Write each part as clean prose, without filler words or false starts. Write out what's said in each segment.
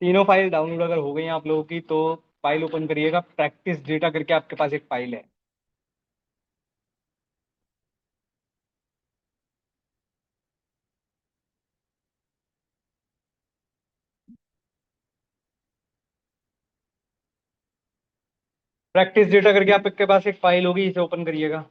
तीनों file download अगर हो गई हैं आप लोगों की तो फाइल ओपन करिएगा। प्रैक्टिस डेटा करके आपके पास एक फाइल है। प्रैक्टिस डेटा करके आपके पास एक फाइल होगी, इसे ओपन करिएगा।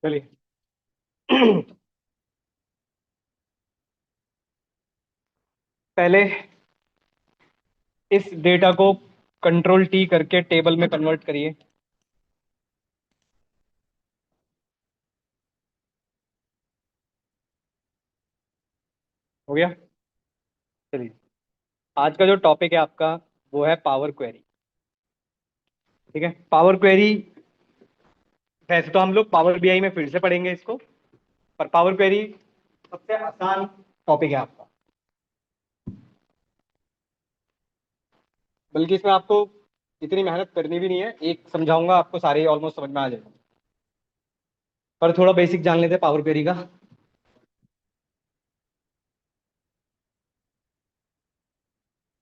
चलिए। पहले इस डेटा को कंट्रोल टी करके टेबल में कन्वर्ट करिए। हो गया। चलिए, आज का जो टॉपिक है आपका वो है पावर क्वेरी। ठीक है, पावर क्वेरी। वैसे तो हम लोग पावर बीआई में फिर से पढ़ेंगे इसको, पर पावर क्वेरी सबसे आसान टॉपिक है आपका। बल्कि इसमें आपको इतनी मेहनत करनी भी नहीं है, एक समझाऊंगा आपको सारे ऑलमोस्ट समझ में आ जाएगा। पर थोड़ा बेसिक जान लेते हैं पावर क्वेरी का।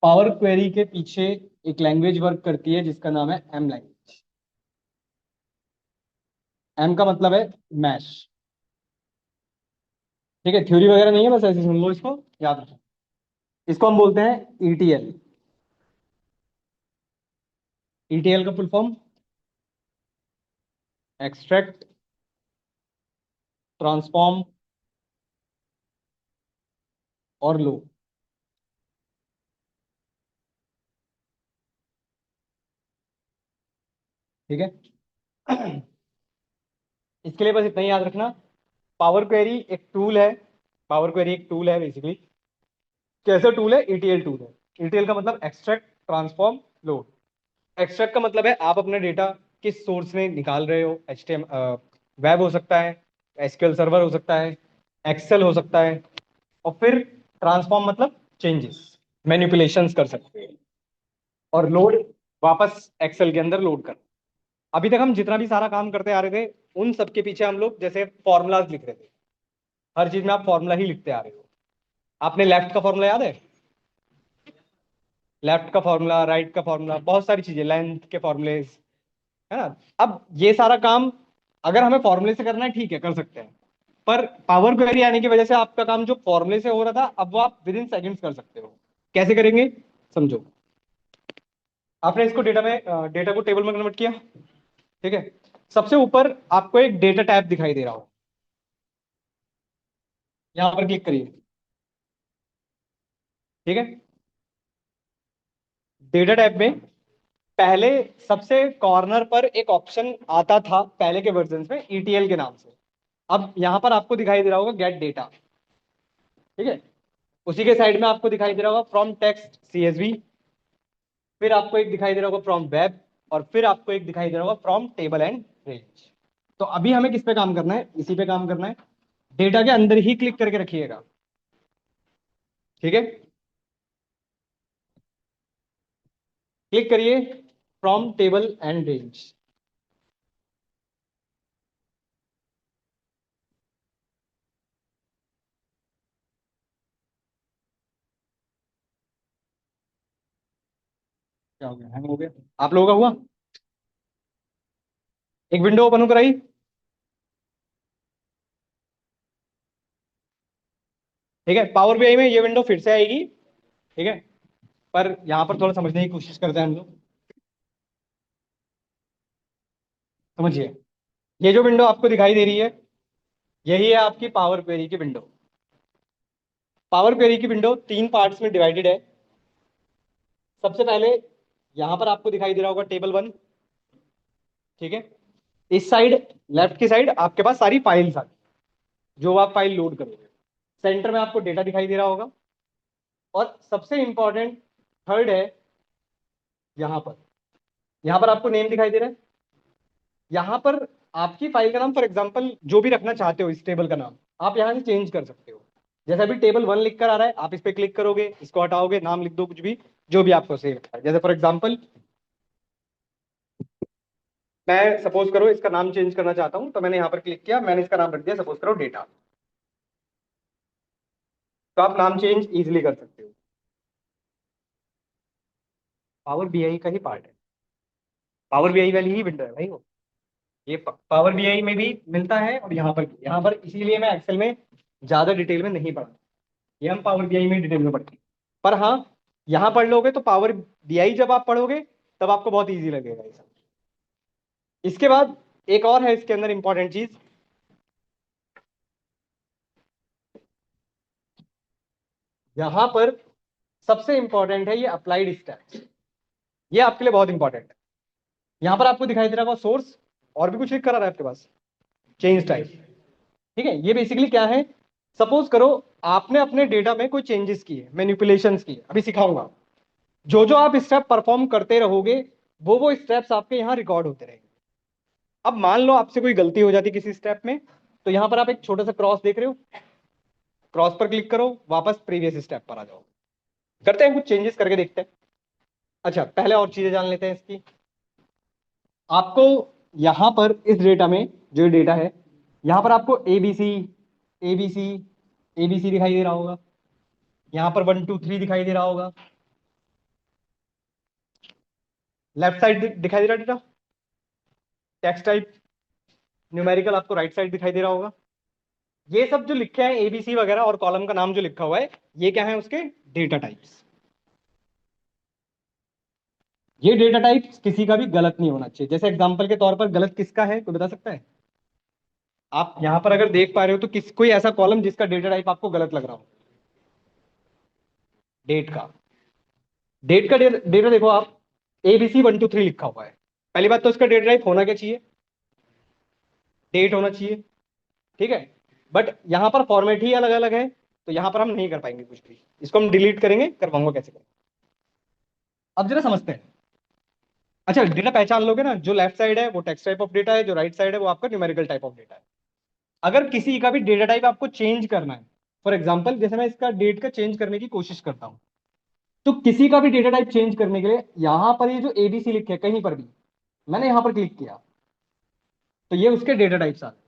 पावर क्वेरी के पीछे एक लैंग्वेज वर्क करती है जिसका नाम है एम लैंग्वेज। एम का मतलब है मैश। ठीक है, थ्योरी वगैरह नहीं है, बस ऐसे सुन लो, इसको याद रखो। इसको हम बोलते हैं ईटीएल। ईटीएल का फुल फॉर्म एक्सट्रैक्ट, ट्रांसफॉर्म और लो। ठीक है। इसके लिए बस इतना ही याद रखना, पावर क्वेरी एक टूल है। पावर क्वेरी एक टूल है बेसिकली। कैसा टूल है? ईटीएल टूल है। ईटीएल का मतलब एक्सट्रैक्ट, ट्रांसफॉर्म, लोड। एक्सट्रैक्ट का मतलब है आप अपना डेटा किस सोर्स में निकाल रहे हो। एच टी एम, वेब हो सकता है, एसक्यूएल सर्वर हो सकता है, एक्सेल हो सकता है। और फिर ट्रांसफॉर्म मतलब चेंजेस, मैनिपुलेशंस कर सकते हैं। और लोड, वापस एक्सेल के अंदर लोड कर। अभी तक हम जितना भी सारा काम करते आ रहे थे, उन सबके पीछे हम लोग जैसे फॉर्मूलाज लिख रहे थे। हर चीज में आप फॉर्मूला ही लिखते आ रहे हो। आपने लेफ्ट का फॉर्मूला याद है? लेफ्ट का फॉर्मूला, राइट का फॉर्मूला, बहुत सारी चीजें, लेंथ के फॉर्मूलेज, है ना। अब ये सारा काम अगर हमें फॉर्मूले से करना है, ठीक है, कर सकते हैं। पर पावर क्वेरी आने की वजह से आपका काम जो फॉर्मूले से हो रहा था, अब वो आप विद इन सेकंड्स कर सकते हो। कैसे करेंगे? समझो। आपने इसको डेटा में, डेटा को टेबल में कन्वर्ट किया। ठीक है। सबसे ऊपर आपको एक डेटा टाइप दिखाई दे रहा हो, यहां पर क्लिक करिए। ठीक है। डेटा टाइप में पहले सबसे कॉर्नर पर एक ऑप्शन आता था पहले के वर्जन में, ईटीएल के नाम से। अब यहां पर आपको दिखाई दे रहा होगा गेट डेटा। ठीक है। उसी के साइड में आपको दिखाई दे रहा होगा फ्रॉम टेक्स्ट सीएसवी। फिर आपको एक दिखाई दे रहा होगा फ्रॉम वेब। और फिर आपको एक दिखाई दे रहा होगा फ्रॉम टेबल एंड रेंज। तो अभी हमें किस पे काम करना है? इसी पे काम करना है। डेटा के अंदर ही क्लिक करके रखिएगा। ठीक है। क्लिक करिए फ्रॉम टेबल एंड रेंज। क्या हो गया? हैंग हो गया? आप लोगों का हुआ? एक विंडो ओपन होकर आई। ठीक है, पावर बीआई में ये विंडो फिर से आएगी। ठीक है। पर यहां पर थोड़ा समझने की कोशिश करते हैं हम लोग। समझिए, ये जो विंडो आपको दिखाई दे रही है, यही है आपकी पावर क्वेरी की विंडो। पावर क्वेरी की विंडो तीन पार्ट्स में डिवाइडेड है। सबसे पहले यहां पर आपको दिखाई दे रहा होगा टेबल वन। ठीक है। इस साइड, लेफ्ट की साइड आपके पास सारी फाइल्स आ, जो आप फाइल लोड करोगे। सेंटर में आपको डेटा दिखाई दे रहा होगा। और सबसे इंपॉर्टेंट थर्ड है यहां पर। यहां पर आपको नेम दिखाई दे रहा है। यहां पर आपकी फाइल का नाम फॉर एग्जांपल जो भी रखना चाहते हो, इस टेबल का नाम आप यहाँ से चेंज कर सकते हो। जैसे अभी टेबल 1 लिख कर आ रहा है, आप इस पे क्लिक करोगे, इसको हटाओगे, नाम लिख दो कुछ भी, जो भी आपको सही लगता है। जैसे फॉर एग्जांपल मैं सपोज करो इसका नाम चेंज करना चाहता हूं, तो मैंने यहाँ पर क्लिक किया, मैंने इसका नाम रख दिया सपोज करो डेटा। तो आप नाम चेंज इजिली कर सकते हो। पावर बीआई का ही पार्ट है, पावर बीआई वाली ही विंडो है भाई वो। ये पावर बीआई में भी मिलता है और यहाँ पर भी, यहाँ पर इसीलिए मैं एक्सेल में ज्यादा डिटेल में नहीं पढ़ा, ये हम पावर बीआई में डिटेल में पढ़ते हैं। पर हाँ, यहाँ पढ़ लोगे तो पावर बीआई जब आप पढ़ोगे तब आपको बहुत इजी लगेगा ये सब। इसके बाद एक और है इसके अंदर इंपॉर्टेंट चीज, यहाँ पर सबसे इंपॉर्टेंट है ये अप्लाइड स्टेप्स। ये आपके लिए बहुत इंपॉर्टेंट है। यहाँ पर आपको दिखाई दे रहा होगा सोर्स, और भी कुछ लिख कर आ रहा है आपके पास, चेंज टाइप। ठीक है, ये बेसिकली क्या है, सपोज करो आपने अपने डेटा में कोई चेंजेस किए, मैनिपुलेशंस किए, अभी सिखाऊंगा। जो जो आप स्टेप परफॉर्म करते रहोगे वो स्टेप्स आपके यहाँ रिकॉर्ड होते रहेंगे। अब मान लो आपसे कोई गलती हो जाती किसी स्टेप में, तो यहाँ पर आप एक छोटा सा क्रॉस देख रहे हो, क्रॉस पर क्लिक करो, वापस प्रीवियस स्टेप पर आ जाओ। करते हैं कुछ चेंजेस करके देखते हैं। अच्छा, पहले और चीजें जान लेते हैं इसकी। आपको यहाँ पर इस डेटा में, जो डेटा है, यहाँ पर आपको एबीसी एबीसी एबीसी दिखाई दे रहा होगा, यहाँ पर 1 2 3 दिखाई दे रहा होगा, लेफ्ट साइड दिखाई दे रहा डेटा, टेक्स्ट टाइप न्यूमेरिकल आपको राइट साइड दिखाई दे रहा होगा। ये सब जो लिखे हैं एबीसी वगैरह और कॉलम का नाम जो लिखा हुआ है, ये क्या है उसके डेटा टाइप्स। ये डेटा टाइप्स किसी का भी गलत नहीं होना चाहिए। जैसे एग्जांपल के तौर पर गलत किसका है कोई बता सकता है? आप यहां पर अगर देख पा रहे हो तो किस कोई ऐसा कॉलम जिसका डेटा टाइप आपको गलत लग रहा हो? डेट का, डेट का डेटा देखो आप, एबीसी 1 2 3 लिखा हुआ है। पहली बात तो इसका डेटा टाइप होना क्या चाहिए? डेट होना चाहिए। ठीक है, बट यहां पर फॉर्मेट ही अलग अलग है, तो यहां पर हम नहीं कर पाएंगे कुछ भी। इसको हम डिलीट करेंगे, करवाऊंगा कैसे करेंगे। अब जरा समझते हैं। अच्छा, डेटा पहचान लोगे ना, जो लेफ्ट साइड है वो टेक्स्ट टाइप ऑफ डेटा है, जो राइट साइड है वो आपका न्यूमेरिकल टाइप ऑफ डेटा है। अगर किसी का भी डेटा टाइप आपको चेंज करना है, फॉर एग्जाम्पल जैसे मैं इसका डेट का चेंज करने की कोशिश करता हूं, तो किसी का भी डेटा टाइप चेंज करने के लिए यहां पर ये जो एबीसी लिखे है कहीं पर भी, मैंने यहां पर क्लिक किया तो ये उसके डेटा टाइप्स आ गए।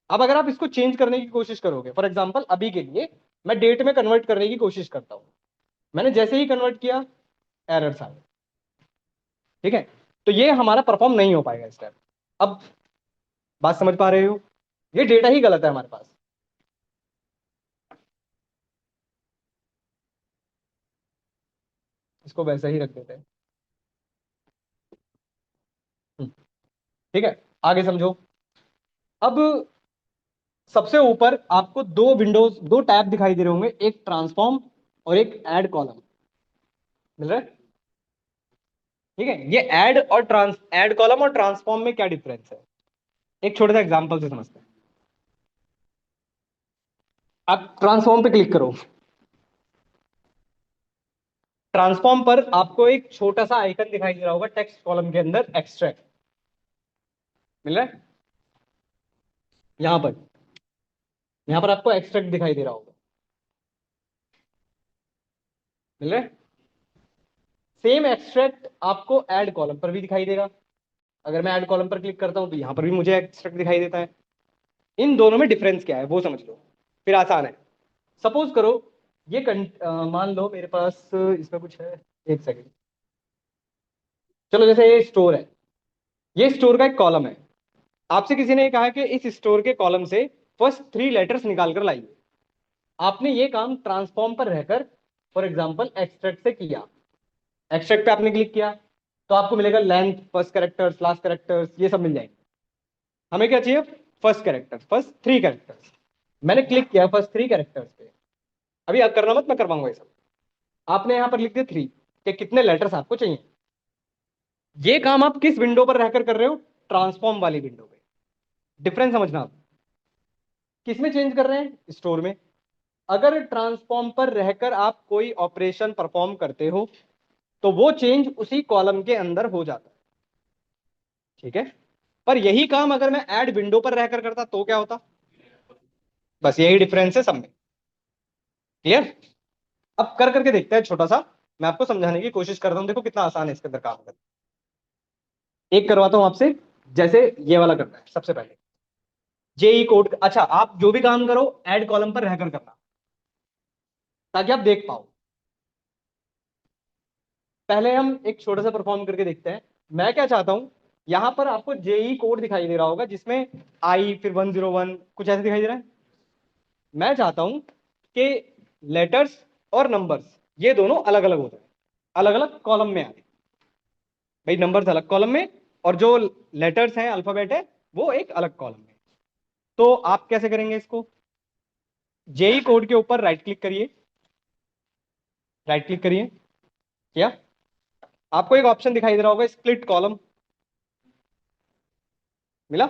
अब अगर आप इसको चेंज करने की कोशिश करोगे, फॉर एग्जाम्पल अभी के लिए मैं डेट में कन्वर्ट करने की कोशिश करता हूं, मैंने जैसे ही कन्वर्ट किया एरर्स आ गए। ठीक है, तो ये हमारा परफॉर्म नहीं हो पाएगा स्टेप। अब बात समझ पा रहे हो? ये डेटा ही गलत है हमारे पास। इसको वैसे ही रख देते हैं। ठीक है, आगे समझो। अब सबसे ऊपर आपको दो विंडोज, दो टैब दिखाई दे रहे होंगे, एक ट्रांसफॉर्म और एक ऐड कॉलम, मिल रहा है? ठीक है, ये ऐड कॉलम और ट्रांसफॉर्म में क्या डिफरेंस है, एक छोटा सा एग्जांपल से समझते हैं। आप ट्रांसफॉर्म पे क्लिक करो, ट्रांसफॉर्म पर आपको एक छोटा सा आइकन दिखाई दे रहा होगा टेक्स्ट कॉलम के अंदर, एक्सट्रैक्ट, मिल रहा है? यहां पर आपको एक्सट्रैक्ट दिखाई दे रहा होगा, मिल रहा है? सेम एक्सट्रैक्ट आपको ऐड कॉलम पर भी दिखाई देगा। अगर मैं ऐड कॉलम पर क्लिक करता हूं तो यहां पर भी मुझे एक्सट्रैक्ट दिखाई देता है। इन दोनों में डिफरेंस क्या है वो समझ लो, फिर आसान है। सपोज करो ये मान लो मेरे पास इसमें कुछ है, एक सेकंड। चलो जैसे ये स्टोर है, ये स्टोर का एक कॉलम है। आपसे किसी ने कहा कि इस स्टोर के कॉलम से फर्स्ट 3 लेटर्स निकाल कर लाइए। आपने ये काम ट्रांसफॉर्म पर रहकर फॉर एग्जाम्पल एक्सट्रैक्ट से किया, एक्सट्रैक्ट पे आपने क्लिक किया तो आपको मिलेगा length, first characters, last characters, ये सब मिल जाएंगे। हमें क्या चाहिए? First characters, first 3 characters. मैंने क्लिक किया फर्स्ट 3 कैरेक्टर्स पे। अभी आप करना मत, मैं करवाऊंगा ये सब। आपने यहां पर लिख दिया 3 कि कितने लेटर्स आपको चाहिए। ये काम आप किस विंडो पर रहकर कर रहे हो? ट्रांसफॉर्म वाली विंडो पे। डिफरेंस समझना आप, किस में चेंज कर रहे हैं? स्टोर में। अगर ट्रांसफॉर्म पर रहकर आप कोई ऑपरेशन परफॉर्म करते हो तो वो चेंज उसी कॉलम के अंदर हो जाता है। ठीक है, पर यही काम अगर मैं ऐड विंडो पर रहकर करता तो क्या होता? बस यही डिफरेंस है सब में। क्लियर? अब कर करके देखते हैं छोटा सा, मैं आपको समझाने की कोशिश कर रहा हूं, देखो कितना आसान है इसके अंदर काम करना। एक करवाता हूं आपसे, जैसे ये वाला करना है सबसे पहले, जेई कोड। अच्छा, आप जो भी काम करो ऐड कॉलम पर रहकर करना, ताकि आप देख पाओ। पहले हम एक छोटा सा परफॉर्म करके देखते हैं। मैं क्या चाहता हूं, यहां पर आपको जेई कोड दिखाई दे रहा होगा जिसमें आई फिर 101 कुछ ऐसे दिखाई दे रहा है। मैं चाहता हूं कि लेटर्स और नंबर्स ये दोनों अलग अलग हो जाए, अलग अलग कॉलम में आए। भाई नंबर्स अलग कॉलम में, और जो लेटर्स हैं अल्फाबेट है वो एक अलग कॉलम में। तो आप कैसे करेंगे इसको? जेई कोड के ऊपर राइट क्लिक करिए, राइट क्लिक करिए। क्या आपको एक ऑप्शन दिखाई दे रहा होगा, स्प्लिट कॉलम? मिला?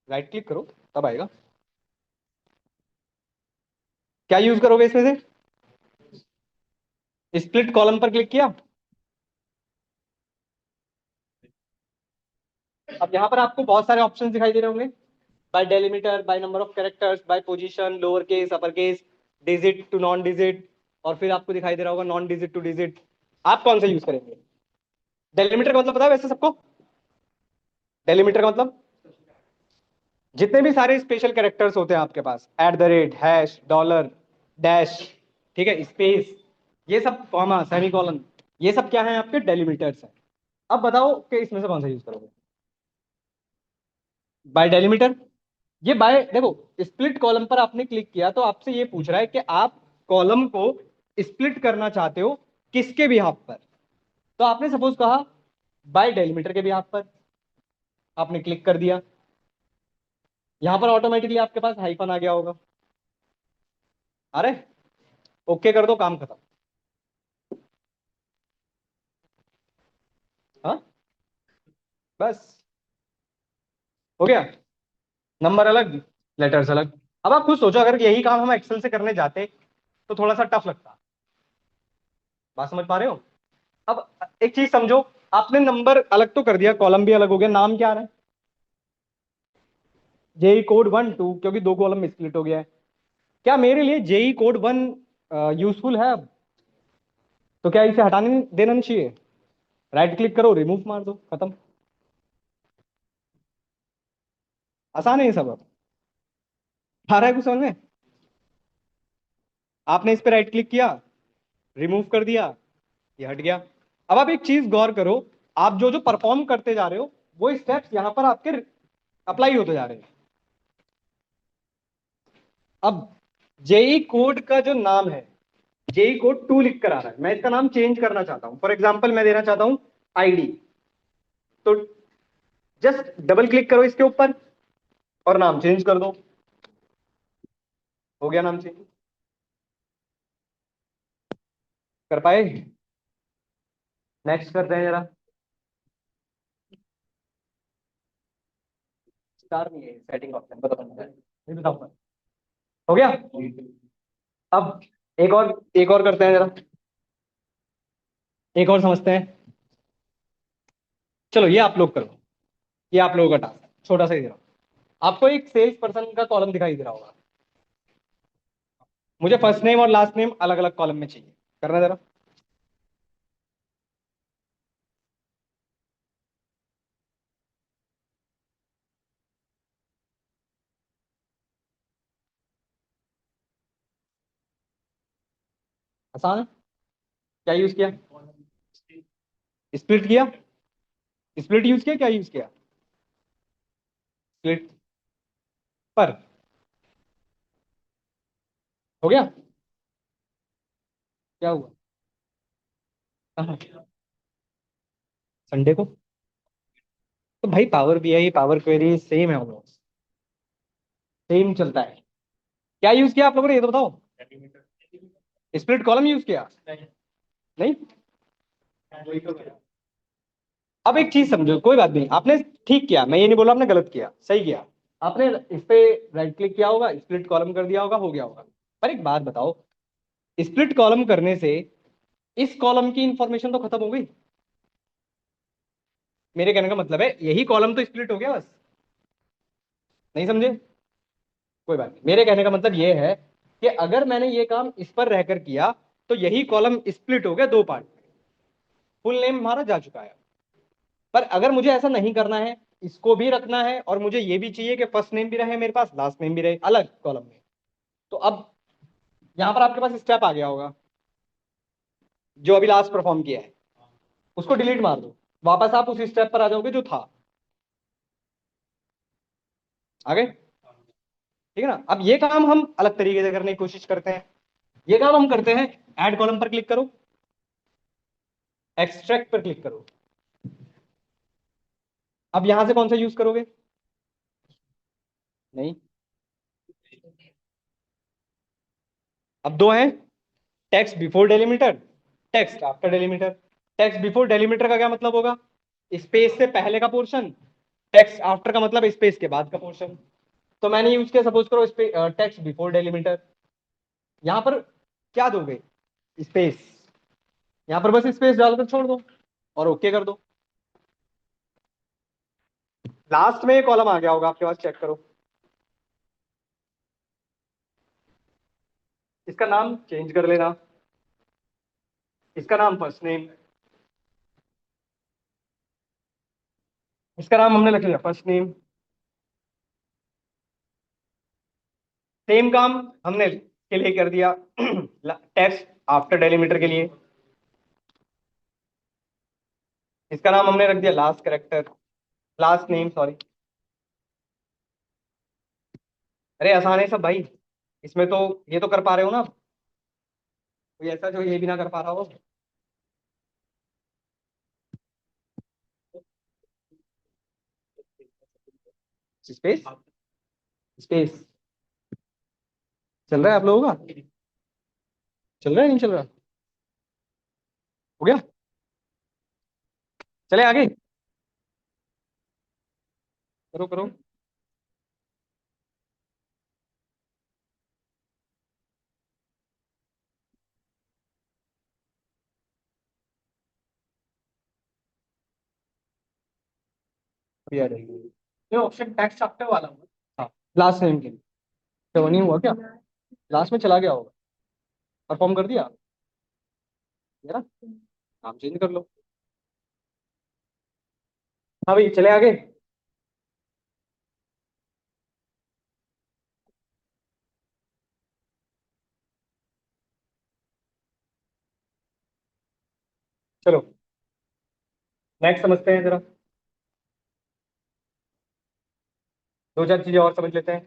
राइट क्लिक करो तब आएगा। क्या यूज करोगे इसमें से? स्प्लिट कॉलम पर क्लिक किया। अब यहां पर आपको बहुत सारे ऑप्शंस दिखाई दे रहे होंगे, by delimiter, by number of characters, by position, lower case, upper case, digit to non digit, और फिर आपको दिखाई दे रहा होगा नॉन डिजिट टू डिजिट। आप कौन सा यूज करेंगे? डेलिमीटर का मतलब पता है वैसे सबको? डेलिमीटर का मतलब जितने भी सारे स्पेशल कैरेक्टर्स होते हैं आपके पास, at the rate, hash, dollar, dash, ठीक है, स्पेस, ये सब, कॉमा, सेमीकोलन, ये सब क्या है? आपके डेलिमीटर्स हैं। अब बताओ कि इसमें से कौन सा यूज करोगे? By delimiter. ये बाय देखो, स्प्लिट कॉलम पर आपने क्लिक किया तो आपसे ये पूछ रहा है कि आप कॉलम को स्प्लिट करना चाहते हो किसके बिहाफ पर। तो आपने सपोज कहा बाय डेलीमीटर के बिहाफ पर, आपने क्लिक कर दिया, यहां पर ऑटोमेटिकली आपके पास हाइफन आ गया होगा। अरे ओके कर दो, काम खत्म। हाँ, बस हो गया। नंबर अलग, लेटर्स अलग। अब आप खुद सोचो, अगर यही काम हम एक्सेल से करने जाते तो थोड़ा सा टफ लगता। बात समझ पा रहे हो? अब एक चीज समझो, आपने नंबर अलग तो कर दिया, कॉलम भी अलग हो गया, नाम क्या आ रहा है? जेई कोड 1 2, क्योंकि दो कॉलम में स्प्लिट हो गया है। क्या मेरे लिए जेई कोड 1 यूजफुल है अब? तो क्या इसे हटाने देना नहीं चाहिए? राइट क्लिक करो, रिमूव मार दो, खत्म। आसान है ये सब। अब आ रहा है कुछ समझ में? आपने इस पे राइट क्लिक किया, रिमूव कर दिया, ये हट गया। अब आप एक चीज गौर करो, आप जो जो परफॉर्म करते जा रहे हो वो स्टेप्स यहां पर आपके अप्लाई होते जा रहे हैं। अब जेई कोड का जो नाम है, जेई कोड 2 लिख कर आ रहा है, मैं इसका नाम चेंज करना चाहता हूं। फॉर एग्जाम्पल मैं देना चाहता हूं आईडी। तो जस्ट डबल क्लिक करो इसके ऊपर और नाम चेंज कर दो, हो गया नाम चेंज। कर पाए? नेक्स्ट करते हैं जरा। स्टार नहीं है सेटिंग ऑप्शन, बताओ नहीं, बताओ। हो गया। अब एक और करते हैं जरा, एक और समझते हैं। चलो ये आप लोग करो, ये आप लोगों का टास्क है, छोटा सा ही दे रहा हूं। आपको एक सेल्स पर्सन का कॉलम दिखाई दे रहा होगा, मुझे फर्स्ट नेम और लास्ट नेम अलग अलग कॉलम में चाहिए। करना जरा। आसान है। क्या यूज किया? स्प्लिट किया? स्प्लिट यूज किया? क्या यूज किया? स्प्लिट पर। हो गया? क्या हुआ? कहाँ? संडे को? तो भाई power BI, power query same है, हम लोग सेम चलता है। क्या यूज किया आप लोगों ने, ये तो बताओ। स्प्लिट कॉलम यूज किया? नहीं। अब एक चीज समझो, कोई बात नहीं, आपने ठीक किया, मैं ये नहीं बोला आपने गलत किया, सही किया। आपने इस पे राइट क्लिक किया होगा, स्प्लिट कॉलम कर दिया होगा, हो गया होगा। पर एक बात बताओ, स्प्लिट कॉलम करने से इस कॉलम की इंफॉर्मेशन तो खत्म हो गई। मेरे कहने का मतलब है यही कॉलम तो स्प्लिट हो गया बस। नहीं समझे? कोई बात नहीं, मेरे कहने का मतलब ये है कि अगर मैंने ये काम इस पर रहकर किया तो यही कॉलम स्प्लिट हो गया दो पार्ट। फुल नेम हमारा जा चुका है। पर अगर मुझे ऐसा नहीं करना है, इसको भी रखना है और मुझे ये भी चाहिए कि फर्स्ट नेम भी रहे मेरे पास, लास्ट नेम भी रहे अलग कॉलम में, तो अब यहां पर आपके पास स्टेप आ गया होगा जो अभी लास्ट परफॉर्म किया है, उसको डिलीट मार दो, वापस आप उस स्टेप पर आ जाओगे जो था। आगे ठीक है ना? अब ये काम हम अलग तरीके से करने की कोशिश करते हैं। ये काम हम करते हैं, ऐड कॉलम पर क्लिक करो, एक्सट्रैक्ट पर क्लिक करो। अब यहां से कौन सा यूज करोगे? नहीं, अब दो हैं, text before delimiter, text after delimiter. Text before delimiter का क्या मतलब होगा? स्पेस से पहले का पोर्शन। टेक्स्ट आफ्टर का मतलब स्पेस के बाद का पोर्शन। तो मैंने यूज किया, सपोज करो टेक्स्ट बिफोर डेलीमीटर, यहां पर क्या दोगे? स्पेस। यहां पर बस स्पेस डालकर छोड़ दो और ओके कर दो। लास्ट में कॉलम आ गया होगा आपके पास, चेक करो। इसका नाम चेंज कर लेना, इसका नाम फर्स्ट नेम, इसका नाम हमने रख लिया फर्स्ट नेम। सेम काम हमने के लिए कर दिया टेक्स्ट आफ्टर डेलीमीटर के लिए, इसका नाम हमने रख दिया last character, last name sorry. अरे आसान है सब भाई, इसमें तो ये तो कर पा रहे हो ना, कोई ऐसा जो ये भी ना कर पा रहा हो। स्पेस, स्पेस चल रहा है आप लोगों का? चल रहा है नहीं चल रहा? हो गया? चले आगे, करो करो। अभी आ जाएगी। ये ऑप्शन टेक्स्ट आफ्टर वाला हूँ। हाँ, लास्ट नेम के लिए। तो नहीं हुआ क्या? लास्ट में चला गया होगा, परफॉर्म कर दिया है ना? नाम चेंज कर लो। हाँ भाई, चले आगे। चलो नेक्स्ट समझते हैं जरा, दो चार चीजें और समझ लेते हैं,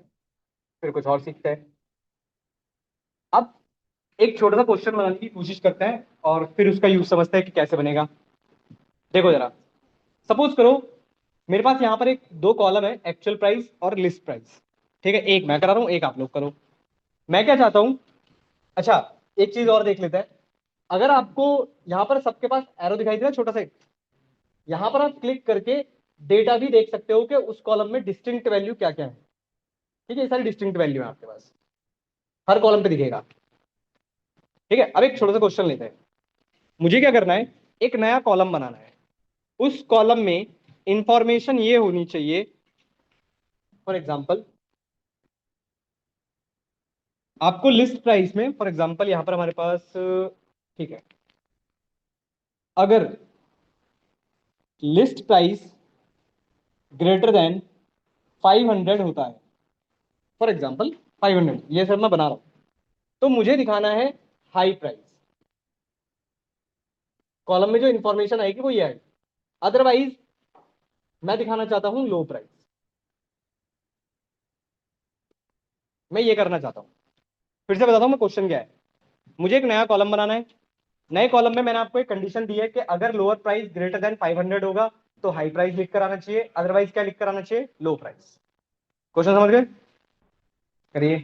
फिर कुछ और सीखते हैं। अब एक छोटा सा क्वेश्चन बनाने की कोशिश करते हैं और फिर उसका यूज समझते हैं कि कैसे बनेगा। देखो जरा, सपोज करो मेरे पास यहाँ पर एक दो कॉलम है, एक्चुअल प्राइस और लिस्ट प्राइस। ठीक है, एक मैं करा रहा हूँ, एक आप लोग करो। मैं क्या चाहता हूँ, अच्छा एक चीज और देख लेते हैं। अगर आपको यहाँ पर सबके पास एरो दिखाई दे रहा है छोटा सा, यहाँ पर आप क्लिक करके डेटा भी देख सकते हो कि उस कॉलम में डिस्टिंक्ट वैल्यू क्या क्या है। ठीक है, ये सारी डिस्टिंक्ट वैल्यू है आपके पास, हर कॉलम पे दिखेगा। ठीक है, अब एक छोटा सा क्वेश्चन लेते हैं। मुझे क्या करना है, एक नया कॉलम बनाना है, उस कॉलम में इंफॉर्मेशन ये होनी चाहिए, फॉर एग्जांपल आपको लिस्ट प्राइस में, फॉर एग्जांपल यहां पर हमारे पास ठीक है, अगर लिस्ट प्राइस ग्रेटर देन 500 होता है, फॉर एग्जांपल 500, ये सर मैं बना रहा हूं, तो मुझे दिखाना है हाई प्राइस। कॉलम में जो इंफॉर्मेशन आएगी वो ये आएगी। अदरवाइज मैं दिखाना चाहता हूं लो प्राइस, मैं ये करना चाहता हूं। फिर से बताता हूं मैं क्वेश्चन क्या है। मुझे एक नया कॉलम बनाना है, नए कॉलम में मैंने आपको एक कंडीशन दी है कि अगर लोअर प्राइस ग्रेटर देन 500 होगा तो हाई प्राइस लिख कर आना चाहिए, अदरवाइज क्या लिख कर आना चाहिए? लो प्राइस। क्वेश्चन समझ गए? करिए।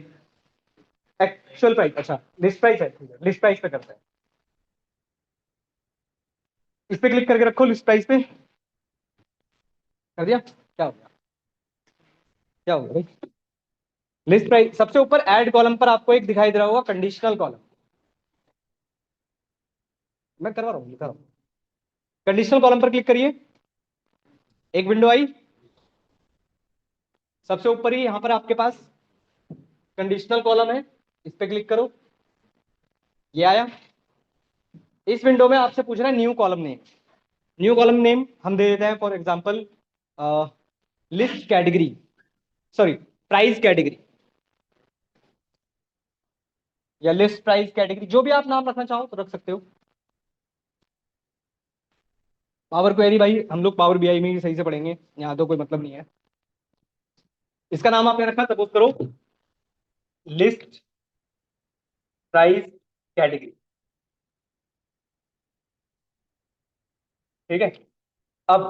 एक्चुअल प्राइस, अच्छा लिस्ट प्राइस है, लिस्ट प्राइस पे करते हैं। इस पे क्लिक करके रखो, लिस्ट प्राइस पे कर दिया। क्या हो गया? क्या हो गया भाई? लिस्ट प्राइस सबसे ऊपर ऐड कॉलम पर आपको एक दिखाई दे रहा होगा कंडीशनल कॉलम, मैं करवा रहा हूँ, लिखा रहा हूँ। कंडीशनल कॉलम पर क्लिक करिए। एक विंडो आई, सबसे ऊपर ही यहां पर आपके पास कंडीशनल कॉलम है, इस पे क्लिक करो, ये आया। इस विंडो में आपसे पूछ रहा है new column name. New column name हम दे देते हैं for example list category, sorry price category, या लिस्ट प्राइस कैटेगरी, जो भी आप नाम रखना चाहो तो रख सकते हो। पावर क्वेरी भाई हम लोग पावर बीआई में ही सही से पढ़ेंगे, यहाँ तो कोई मतलब नहीं है। इसका नाम आपने रखा, सपोज करो लिस्ट प्राइस कैटेगरी, ठीक है। अब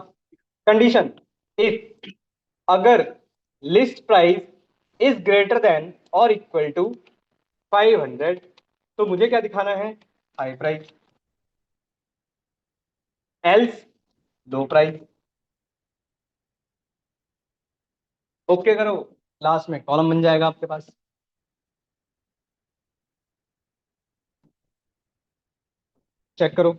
कंडीशन, इफ, अगर list price is greater than और इक्वल टू 500, तो मुझे क्या दिखाना है, हाई प्राइस, एल्स लो प्राइस। ओके करो, लास्ट में कॉलम बन जाएगा आपके पास। चेक करो,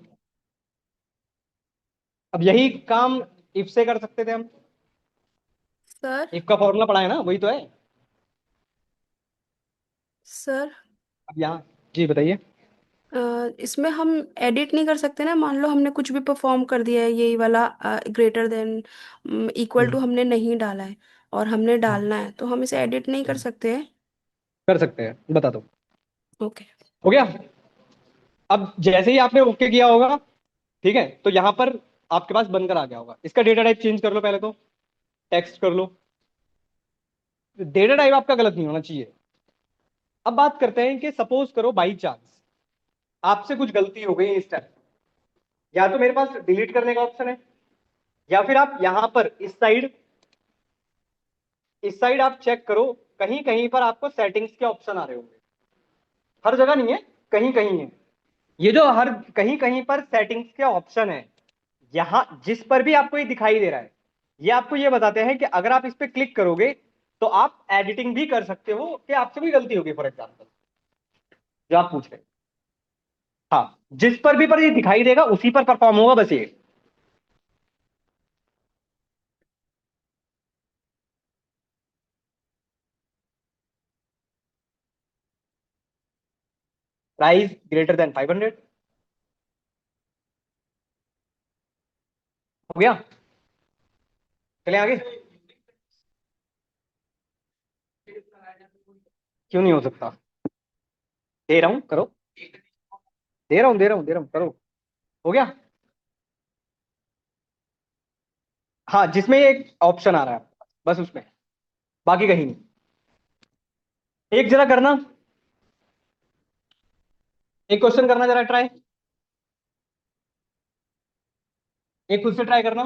अब यही काम इफ से कर सकते थे हम। सर। इफ का फॉर्मूला पढ़ा है ना, वही तो है। सर, अब यहाँ, जी बताइए। इसमें हम एडिट नहीं कर सकते ना? मान लो हमने कुछ भी परफॉर्म कर दिया है, यही वाला ग्रेटर देन इक्वल टू हम्म, हमने नहीं डाला है और हमने हाँ, डालना है, तो हम इसे एडिट नहीं कर सकते हैं? कर सकते हैं, बता दो। ओके। हो गया। अब जैसे ही आपने ओके किया होगा, ठीक है, तो यहां पर आपके पास बनकर आ गया होगा। इसका डेटा टाइप चेंज कर लो पहले तो, टेक्स्ट कर लो। डेटा टाइप आपका गलत नहीं होना चाहिए। अब बात करते हैं कि सपोज करो बाई चांस आपसे कुछ गलती हो गई इस टाइप, या तो मेरे पास डिलीट करने का ऑप्शन है, या फिर आप यहां पर इस साइड आप चेक करो, कहीं कहीं पर आपको सेटिंग्स के ऑप्शन आ रहे होंगे। हर जगह नहीं है, कहीं कहीं है। ये जो हर कहीं कहीं पर सेटिंग्स के ऑप्शन है, यहां जिस पर भी आपको ये दिखाई दे रहा है, ये आपको ये बताते हैं कि अगर आप इस पे क्लिक करोगे तो आप एडिटिंग भी कर सकते हो, कि आपसे भी गलती होगी फॉर एग्जाम्पल, जो आप पूछ रहे हैं। हाँ, जिस पर भी पर ये दिखाई देगा उसी पर परफॉर्म होगा बस ये। प्राइस ग्रेटर देन 500, हो गया। चले आगे। क्यों नहीं हो सकता, दे रहा हूं करो, दे रहा हूं करो। हो गया। हाँ, जिसमें एक ऑप्शन आ रहा है बस उसमें, बाकी कहीं नहीं। एक जरा करना, एक क्वेश्चन करना जरा ट्राई, एक खुद से ट्राई करना।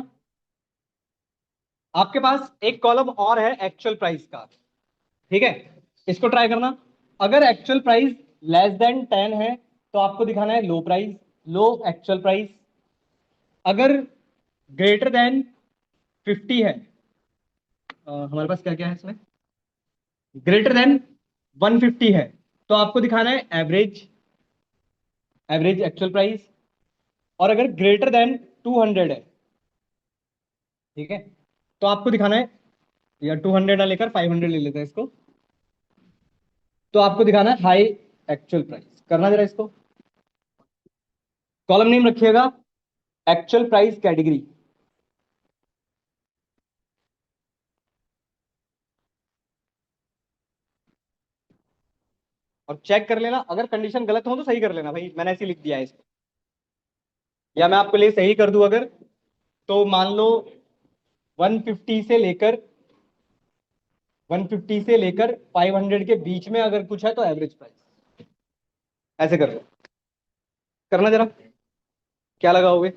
आपके पास एक कॉलम और है एक्चुअल प्राइस का, ठीक है, इसको ट्राई करना। अगर एक्चुअल प्राइस लेस देन 10 है तो आपको दिखाना है लो प्राइस, लो एक्चुअल प्राइस। अगर ग्रेटर देन 50 है, हमारे पास क्या क्या है इसमें, ग्रेटर देन 150 है, तो आपको दिखाना है एवरेज, एवरेज एक्चुअल प्राइस। और अगर ग्रेटर देन 200 है, ठीक है, तो आपको दिखाना है, या 200 ना लेकर 500 ले लेते हैं इसको, तो आपको दिखाना है हाई एक्चुअल प्राइस। करना जरा इसको, कॉलम नेम रखिएगा एक्चुअल प्राइस कैटेगरी, और चेक कर लेना, अगर कंडीशन गलत हो तो सही कर लेना भाई, मैंने ऐसे ही लिख दिया है इसको, या मैं आपके लिए सही कर दूं अगर, तो मान लो 150 से लेकर 150 से लेकर 500 के बीच में अगर कुछ है तो एवरेज प्राइस, ऐसे कर लो। करना जरा, क्या लगाओगे।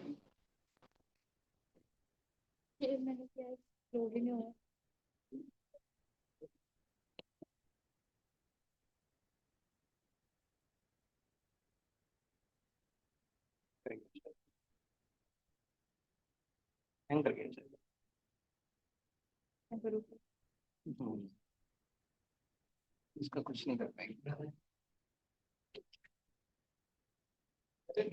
ये मैंने क्या लोड ही नहीं हुआ। हैंग कर गया। मैं करूँ? हम्म, इसका कुछ नहीं कर पाएंगे। क्या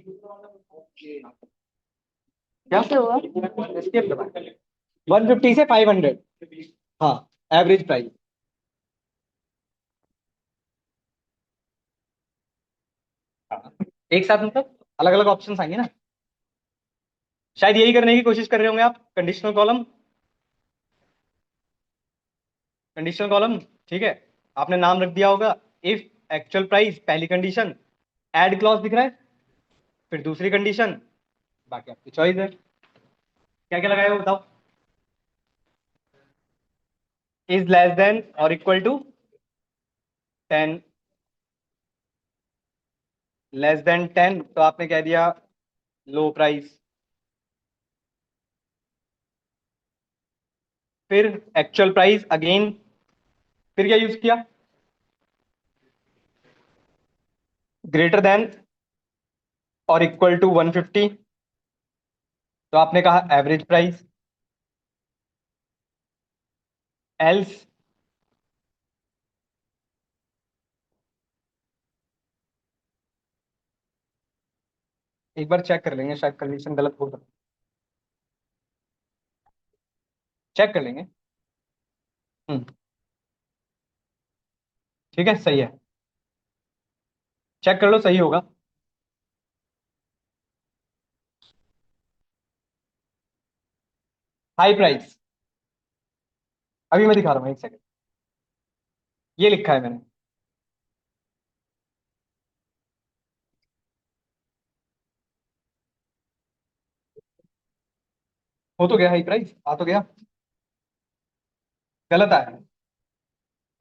ये क्या हुआ? एस्केप दबा, 150 से 500। हाँ, एवरेज प्राइस। एक साथ मतलब अलग अलग ऑप्शंस आएंगे ना। शायद यही करने की कोशिश कर रहे होंगे आप, कंडीशनल कॉलम। कंडीशनल कॉलम, ठीक है। आपने नाम रख दिया होगा, इफ एक्चुअल प्राइस पहली कंडीशन, ऐड क्लॉज दिख रहा है, फिर दूसरी कंडीशन, बाकी आपकी चॉइस है। क्या क्या लगाया हो बताओ। इज लेस देन और इक्वल टू 10। लेस देन 10 तो आपने कह दिया लो प्राइस। फिर एक्चुअल प्राइस अगेन, फिर क्या यूज किया, ग्रेटर देन और इक्वल टू 150 तो आपने कहा एवरेज प्राइस। एल्स, एक बार चेक कर लेंगे, शायद कंडीशन गलत हो सकती। चेक कर लेंगे। हम्म। ठीक है, सही है। चेक कर लो, सही होगा। हाई प्राइस, अभी मैं दिखा रहा हूँ, एक सेकंड। ये लिखा है मैंने। हो तो गया हाई प्राइस, आ तो गया। गलत आया है।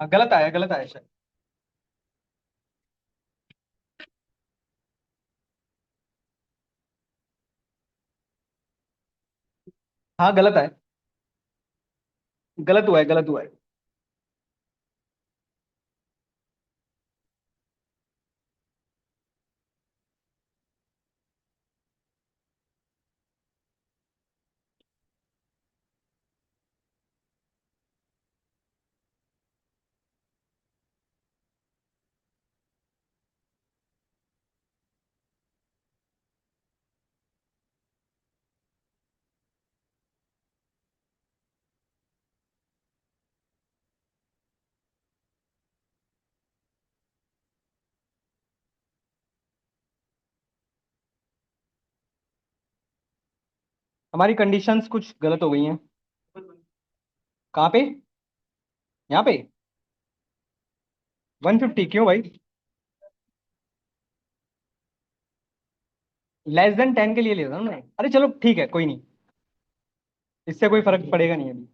हाँ, गलत आया, गलत आया शायद। हाँ, गलत आया। गलत हुआ है, गलत हुआ है। हमारी कंडीशंस कुछ गलत हो गई हैं। कहाँ पे? यहाँ पे 150 क्यों भाई? लेस देन 10 के लिए लिया था ना मैंने। अरे चलो ठीक है, कोई नहीं, इससे कोई फर्क पड़ेगा नहीं अभी।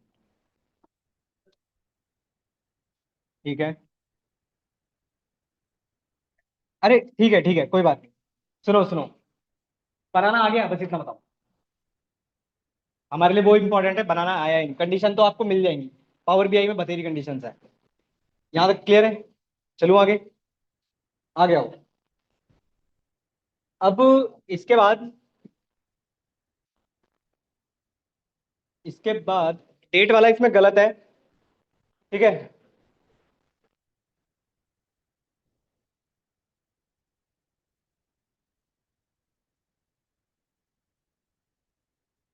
ठीक है। अरे ठीक है, ठीक है, कोई बात नहीं। सुनो सुनो, बनाना आ गया, बस इतना बताओ। हमारे लिए वो इंपॉर्टेंट है, बनाना आया ही नहीं। कंडीशन तो आपको मिल जाएंगी, पावर बीआई में बतेरी कंडीशन है। यहाँ तक क्लियर है? चलो आगे। आ गया हो। अब इसके बाद, इसके बाद डेट वाला इसमें गलत है। ठीक है।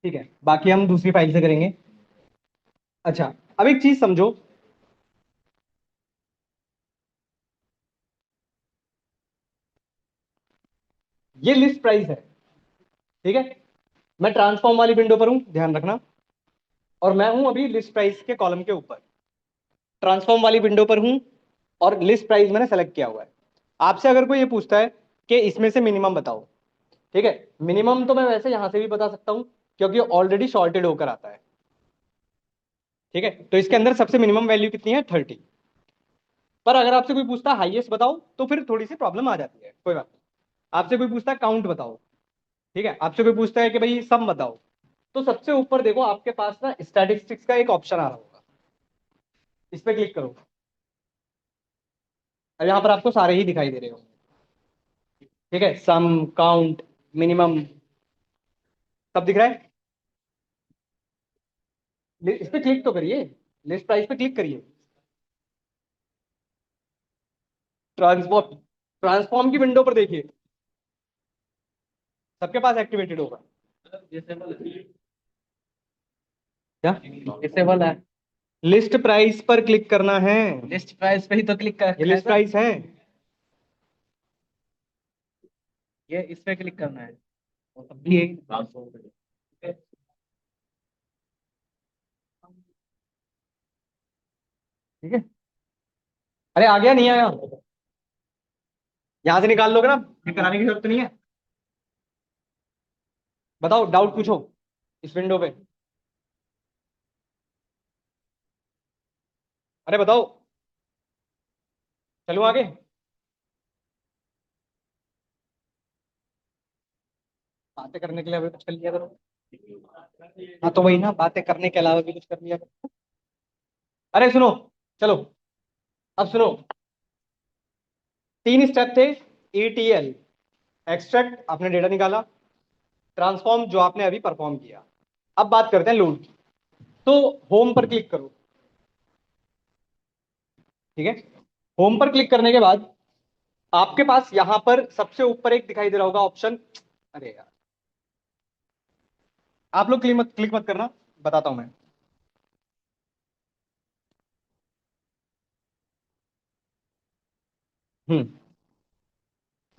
ठीक है, बाकी हम दूसरी फाइल से करेंगे। अच्छा, अब एक चीज समझो। ये लिस्ट प्राइस है, ठीक है। मैं ट्रांसफॉर्म वाली विंडो पर हूं, ध्यान रखना। और मैं हूं अभी लिस्ट प्राइस के कॉलम के ऊपर, ट्रांसफॉर्म वाली विंडो पर हूं। और लिस्ट प्राइस मैंने सेलेक्ट किया हुआ है। आपसे अगर कोई ये पूछता है कि इसमें से मिनिमम बताओ, ठीक है। मिनिमम तो मैं वैसे यहां से भी बता सकता हूं, क्योंकि ऑलरेडी शॉर्टेड होकर आता है। ठीक है, तो इसके अंदर सबसे मिनिमम वैल्यू कितनी है? 30। पर अगर आपसे कोई पूछता है हाईएस्ट बताओ, तो फिर थोड़ी सी प्रॉब्लम आ जाती है, कोई बात नहीं। आपसे कोई पूछता है काउंट बताओ, ठीक है। आपसे कोई पूछता है कि भाई सम बताओ, तो सबसे ऊपर देखो आपके पास ना स्टैटिस्टिक्स का एक ऑप्शन आ रहा होगा। इस पे क्लिक करो, और यहाँ पर आपको सारे ही दिखाई दे रहे हो। ठीक है, सम, काउंट, मिनिमम, सब दिख रहा है। इस पे क्लिक तो करिए, लिस्ट प्राइस पे क्लिक करिए। ट्रांसफॉर्म, ट्रांसफॉर्म की विंडो पर देखिए, सबके पास एक्टिवेटेड होगा। क्या डिसेबल है। लिस्ट प्राइस पर क्लिक करना है। लिस्ट प्राइस पे ही तो क्लिक कर, ये लिस्ट प्राइस है। ये इस पे क्लिक करना है। और तब भी यही ठीक है। अरे आ गया नहीं आया? यहां से निकाल लोगे ना, फिर कराने की जरूरत नहीं है। बताओ, डाउट पूछो इस विंडो पे। अरे बताओ, चलो आगे। बातें करने के लिए अभी कुछ कर लिया करो। हाँ तो वही ना, बातें करने के अलावा भी कुछ कर लिया करो। अरे सुनो, चलो अब सुनो। 3 स्टेप थे। ETL, एक्सट्रैक्ट, आपने डेटा निकाला। ट्रांसफॉर्म, जो आपने अभी परफॉर्म किया। अब बात करते हैं लोड की। तो होम पर क्लिक करो। ठीक है। होम पर क्लिक करने के बाद आपके पास यहां पर सबसे ऊपर एक दिखाई दे रहा होगा ऑप्शन। अरे यार, आप लोग क्लिक मत करना, बताता हूं मैं। हम्म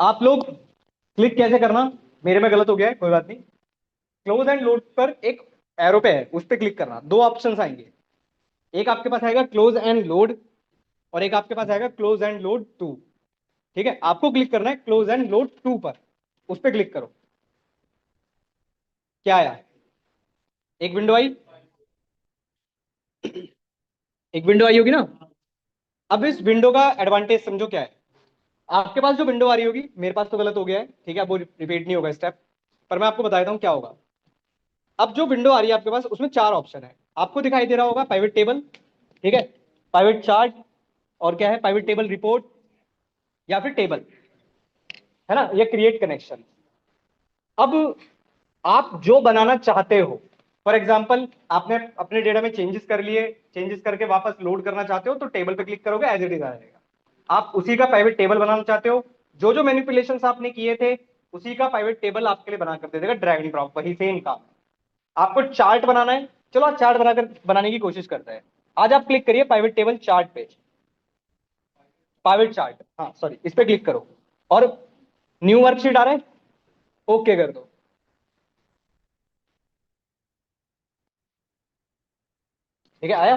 आप लोग क्लिक कैसे करना, मेरे में गलत हो गया है, कोई बात नहीं। क्लोज एंड लोड पर एक एरो पे है, उस पर क्लिक करना। दो ऑप्शंस आएंगे, एक आपके पास आएगा क्लोज एंड लोड, और एक आपके पास आएगा क्लोज एंड लोड टू। ठीक है, आपको क्लिक करना है क्लोज एंड लोड टू पर। उस पर क्लिक करो। क्या आया? एक विंडो आई। एक विंडो आई होगी ना। अब इस विंडो का एडवांटेज समझो क्या है। आपके पास जो विंडो आ रही होगी, मेरे पास तो गलत हो गया है, ठीक है, अब वो रिपीट नहीं होगा स्टेप। पर मैं आपको बता देता हूं क्या होगा। अब जो विंडो आ रही है आपके पास, उसमें 4 ऑप्शन है। आपको दिखाई दे रहा होगा पाइवेट टेबल, ठीक है, पाइवेट चार्ट, और क्या है, पाइवेट टेबल रिपोर्ट, या फिर टेबल, है ना, ये क्रिएट कनेक्शन। अब आप जो बनाना चाहते हो, फॉर एग्जाम्पल आपने अपने डेटा में चेंजेस कर लिए, चेंजेस करके वापस लोड करना चाहते हो, तो टेबल पे क्लिक करोगे, एज इट इज आ जाएगा। आप उसी का प्राइवेट टेबल बनाना चाहते हो, जो जो मैनिपुलेशंस आपने किए थे, उसी का प्राइवेट टेबल आपके लिए बना कर दे देगा, ड्रैग एंड ड्रॉप, वही सेम काम है। आपको चार्ट बनाना है, चलो आज चार्ट बनाकर बनाने की कोशिश करते हैं। आज आप क्लिक करिए प्राइवेट टेबल चार्ट पे, प्राइवेट चार्ट, हाँ सॉरी, इस पे क्लिक करो, और न्यू वर्कशीट आ रहा है, ओके कर दो। ठीक है, आया?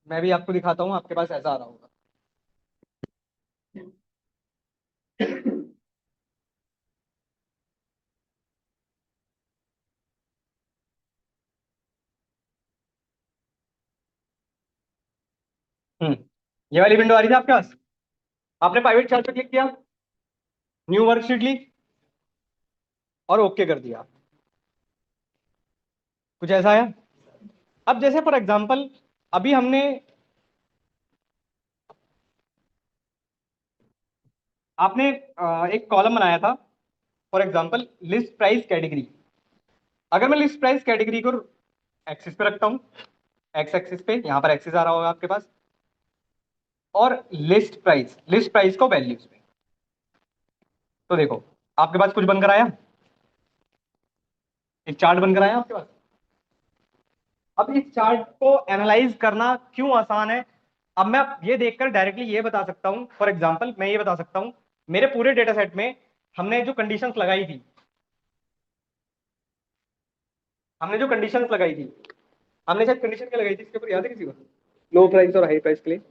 मैं भी आपको दिखाता हूँ, आपके पास ऐसा आ रहा होगा। हम्म ये वाली विंडो आ रही थी आपके पास। आपने प्राइवेट चार्ट पे क्लिक किया, न्यू वर्कशीट ली, और ओके कर दिया। कुछ ऐसा है। अब जैसे फॉर एग्जांपल, अभी हमने, आपने एक कॉलम बनाया था, for example list price category. अगर मैं लिस्ट प्राइस कैटेगरी को एक्सिस पे रखता हूँ, एक्स एक्सिस पे, यहां पर एक्सिस आ रहा होगा आपके पास, और लिस्ट प्राइस को वैल्यूज पे, तो देखो आपके पास कुछ बनकर आया, एक चार्ट बनकर आया आपके पास। अब इस चार्ट को एनालाइज करना क्यों आसान है, अब मैं ये देखकर डायरेक्टली ये बता सकता हूं, फॉर एग्जांपल मैं ये बता सकता हूं, मेरे पूरे डेटा सेट में हमने जो कंडीशंस लगाई थी, हमने जो कंडीशंस लगाई थी, हमने शायद कंडीशन क्या लगाई थी इसके ऊपर, याद है किसी को? लो प्राइस और हाई प्राइस के लिए।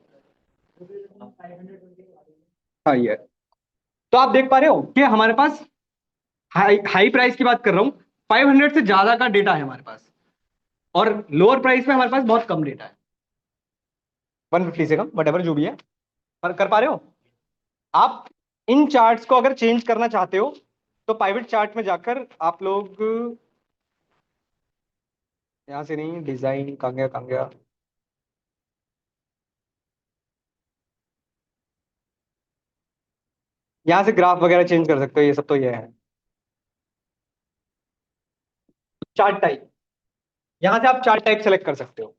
हाँ ये है। तो आप देख पा रहे हो कि हमारे पास, हाई हाई प्राइस की बात कर रहा हूं, 500 से ज्यादा का डेटा है हमारे पास, और लोअर प्राइस में हमारे पास बहुत कम डेटा है, 150 से कम, वट जो भी है। पर कर पा रहे हो आप? इन चार्ट्स को अगर चेंज करना चाहते हो, तो प्राइवेट चार्ट में जाकर आप लोग, यहां से नहीं, डिजाइन कहाँ गया कहाँ गया, यहां से ग्राफ वगैरह चेंज कर सकते हो, ये सब तो ये है। चार्ट टाइप, यहां से आप चार्ट टाइप सेलेक्ट कर सकते हो,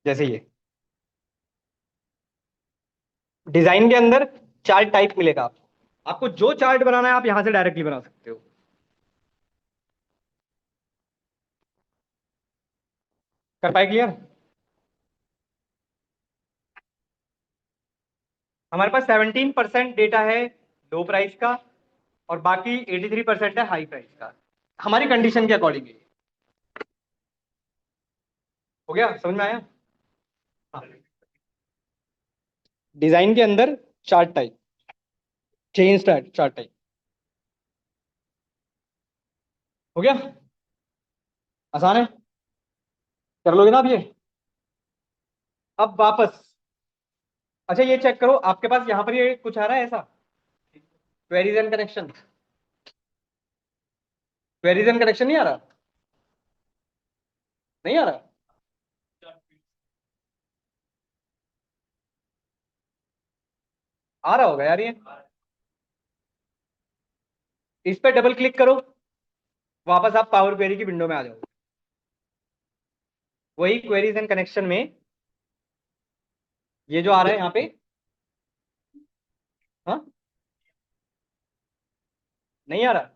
जैसे ये डिजाइन के अंदर चार्ट टाइप मिलेगा आपको। आपको जो चार्ट बनाना है आप यहां से डायरेक्टली बना सकते हो। कर पाए क्लियर? हमारे पास 17% डेटा है लो प्राइस का और बाकी 83% है हाई प्राइस का, हमारी कंडीशन के अकॉर्डिंग। हो गया, समझ में आया? हाँ। डिजाइन के अंदर chart type, chain chart type. हो गया, आसान है, कर लोगे ना आप ये? अब वापस, अच्छा ये चेक करो, आपके पास यहां पर ये कुछ आ रहा है ऐसा, queries and connection, queries and connection नहीं आ रहा? नहीं आ रहा? आ रहा होगा यार ये। इस पे डबल क्लिक करो, वापस आप पावर क्वेरी की विंडो में आ जाओ। वही क्वेरीज एंड कनेक्शन में ये जो आ रहा है यहाँ पे, हाँ नहीं आ रहा?